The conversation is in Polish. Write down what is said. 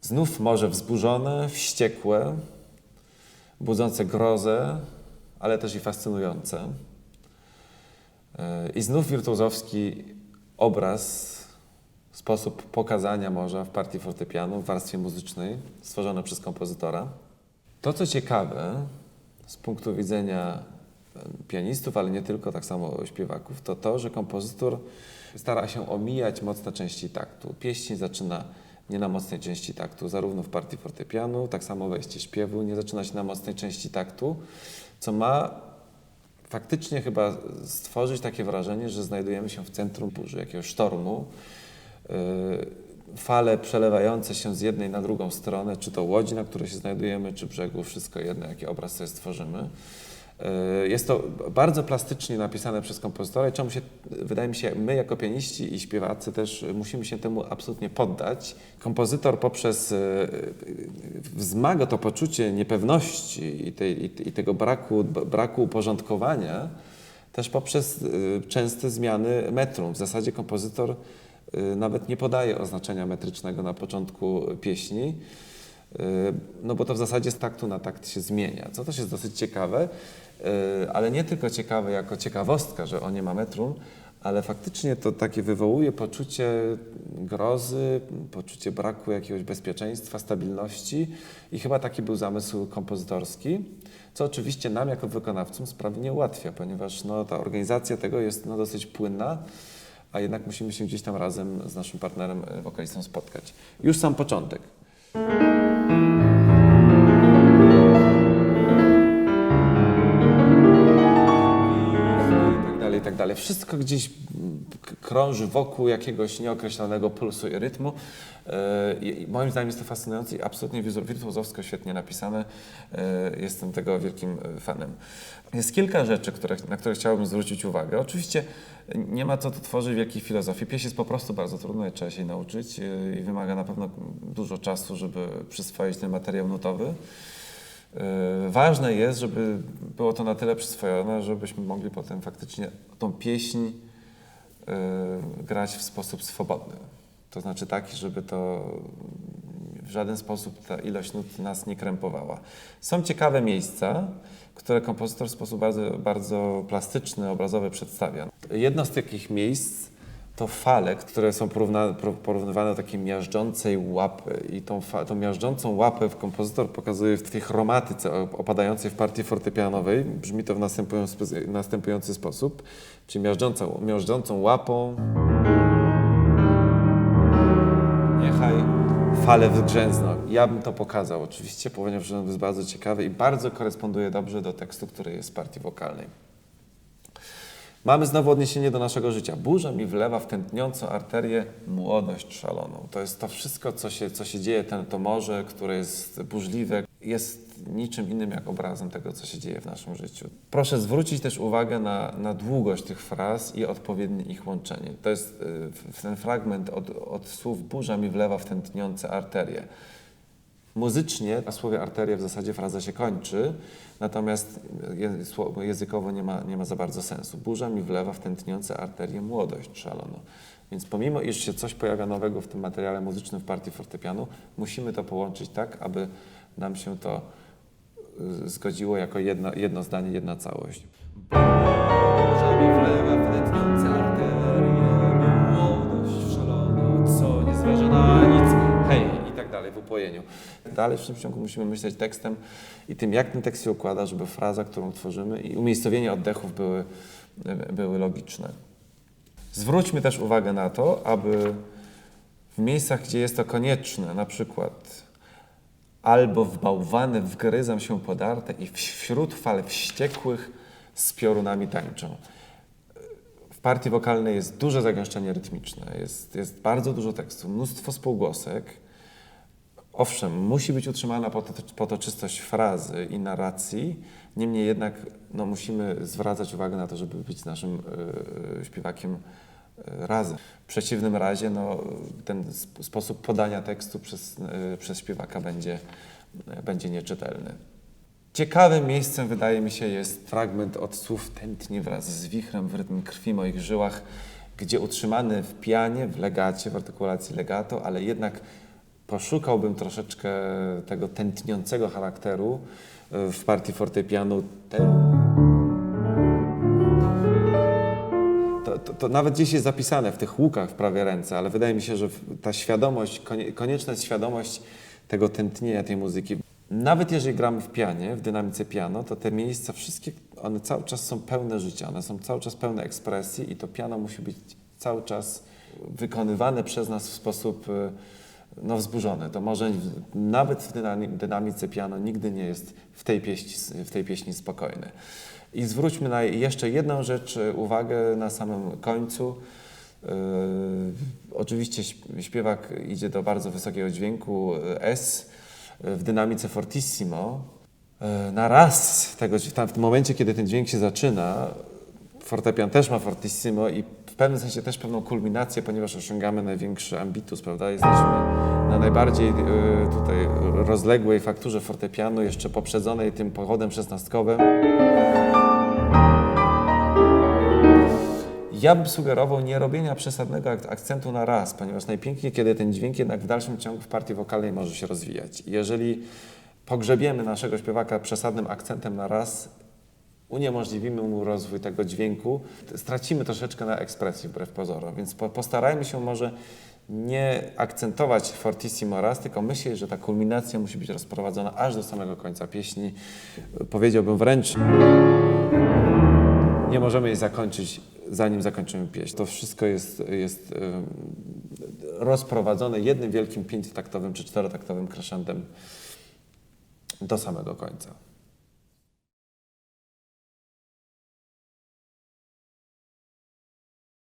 Znów morze wzburzone, wściekłe, budzące grozę, ale też i fascynujące. I znów wirtuozowski obraz, sposób pokazania morza w partii fortepianu, w warstwie muzycznej, stworzone przez kompozytora. To, co ciekawe z punktu widzenia pianistów, ale nie tylko, tak samo śpiewaków, to to, że kompozytor stara się omijać mocne części taktu. Pieśń zaczyna nie na mocnej części taktu, zarówno w partii fortepianu, tak samo wejście śpiewu nie zaczyna się na mocnej części taktu, co ma faktycznie chyba stworzyć takie wrażenie, że znajdujemy się w centrum burzy, jakiegoś sztormu. Fale przelewające się z jednej na drugą stronę, czy to łodzi, na której się znajdujemy, czy brzegu, wszystko jedno, jaki obraz sobie stworzymy. Jest to bardzo plastycznie napisane przez kompozytora i czemu się, wydaje mi się, my jako pianiści i śpiewacy też musimy się temu absolutnie poddać. Kompozytor poprzez wzmaga to poczucie niepewności i tego braku uporządkowania też poprzez częste zmiany metrum. W zasadzie kompozytor nawet nie podaje oznaczenia metrycznego na początku pieśni, no bo to w zasadzie z taktu na takt się zmienia, co też jest dosyć ciekawe, ale nie tylko ciekawe jako ciekawostka, że on nie ma metrum, ale faktycznie to takie wywołuje poczucie grozy, poczucie braku jakiegoś bezpieczeństwa, stabilności i chyba taki był zamysł kompozytorski, co oczywiście nam jako wykonawcom sprawy nie ułatwia, ponieważ no, ta organizacja tego jest no, dosyć płynna, a jednak musimy się gdzieś tam razem z naszym partnerem wokalistą spotkać. Już sam początek. I tak dalej. Wszystko gdzieś krąży wokół jakiegoś nieokreślonego pulsu i rytmu. I moim zdaniem jest to fascynujące i absolutnie wirtuozowsko świetnie napisane. Jestem tego wielkim fanem. Jest kilka rzeczy, na które chciałbym zwrócić uwagę. Oczywiście nie ma co tu tworzyć wielkiej filozofii. Pieśń jest po prostu bardzo trudna i trzeba się jej nauczyć i wymaga na pewno dużo czasu, żeby przyswoić ten materiał nutowy. Ważne jest, żeby było to na tyle przyswojone, żebyśmy mogli potem faktycznie tą pieśń grać w sposób swobodny. To znaczy taki, żeby to w żaden sposób ta ilość nut nas nie krępowała. Są ciekawe miejsca, które kompozytor w sposób bardzo, bardzo plastyczny, obrazowy przedstawia. Jedno z takich miejsc to fale, które są porównywane do takiej miażdżącej łapy i tą miażdżącą łapę kompozytor pokazuje w tej chromatyce opadającej w partii fortepianowej. Brzmi to w następujący sposób, czyli miażdżącą łapą niechaj fale wygrzęzną. Ja bym to pokazał oczywiście, ponieważ on jest bardzo ciekawy i bardzo koresponduje dobrze do tekstu, który jest w partii wokalnej. Mamy znowu odniesienie do naszego życia. Burza mi wlewa w tętniącą arterię młodość szaloną. To jest to wszystko, co się dzieje, to morze, które jest burzliwe, jest niczym innym jak obrazem tego, co się dzieje w naszym życiu. Proszę zwrócić też uwagę na długość tych fraz i odpowiednie ich łączenie. To jest ten fragment od słów burza mi wlewa w tętniące arterie. Muzycznie na słowie arteria w zasadzie fraza się kończy, natomiast językowo nie ma za bardzo sensu. Burza mi wlewa w tętniące arterie młodość szalono. Więc pomimo, iż się coś pojawia nowego w tym materiale muzycznym w partii fortepianu, musimy to połączyć tak, aby nam się to zgodziło jako jedno zdanie, jedna całość. Burza mi wlewa w tętniące arterie młodość szalono, co nie zważa na nic, hej! I tak dalej w upojeniu. Dalej w tym ciągu musimy myśleć tekstem i tym, jak ten tekst się układa, żeby fraza, którą tworzymy i umiejscowienie oddechów były logiczne. Zwróćmy też uwagę na to, aby w miejscach, gdzie jest to konieczne, na przykład albo w bałwany wgryzam się podarte i wśród fal wściekłych z piorunami tańczą. W partii wokalnej jest duże zagęszczenie rytmiczne, jest bardzo dużo tekstu, mnóstwo spółgłosek. Owszem, musi być utrzymana potoczystość frazy i narracji, niemniej jednak no, musimy zwracać uwagę na to, żeby być z naszym śpiewakiem razem. W przeciwnym razie no, ten sposób podania tekstu przez śpiewaka będzie nieczytelny. Ciekawym miejscem, wydaje mi się, jest fragment od słów tętni wraz z wichrem w rytm krwi moich żyłach, gdzie utrzymany w pianie, w legacie, w artykulacji legato, ale jednak poszukałbym troszeczkę tego tętniącego charakteru w partii fortepianu. To nawet gdzieś jest zapisane w tych łukach w prawej ręce, ale wydaje mi się, że ta świadomość, konieczna jest świadomość tego tętnienia tej muzyki. Nawet jeżeli gramy w pianie, w dynamice piano, to te miejsca wszystkie, one cały czas są pełne życia, one są cały czas pełne ekspresji i to piano musi być cały czas wykonywane przez nas w sposób wzburzony. To może nawet w dynamice piano nigdy nie jest w tej pieśni spokojny. I zwróćmy na jeszcze jedną rzecz uwagę na samym końcu. Oczywiście śpiewak idzie do bardzo wysokiego dźwięku S w dynamice fortissimo. Na raz w tym momencie, kiedy ten dźwięk się zaczyna, fortepian też ma fortissimo i w pewnym sensie też pewną kulminację, ponieważ osiągamy największy ambitus, prawda? Jesteśmy na najbardziej tutaj rozległej fakturze fortepianu, jeszcze poprzedzonej tym pochodem szesnastkowym. Ja bym sugerował nie robienia przesadnego akcentu na raz, ponieważ najpiękniej, kiedy ten dźwięk jednak w dalszym ciągu w partii wokalnej może się rozwijać. Jeżeli pogrzebiemy naszego śpiewaka przesadnym akcentem na raz, uniemożliwimy mu rozwój tego dźwięku, stracimy troszeczkę na ekspresji wbrew pozorom, więc postarajmy się może nie akcentować fortissimo raz, tylko myśleć, że ta kulminacja musi być rozprowadzona aż do samego końca pieśni. Powiedziałbym wręcz, nie możemy jej zakończyć, zanim zakończymy pieśń. To wszystko jest rozprowadzone jednym wielkim 5-taktowym czy 4-taktowym crescendem do samego końca.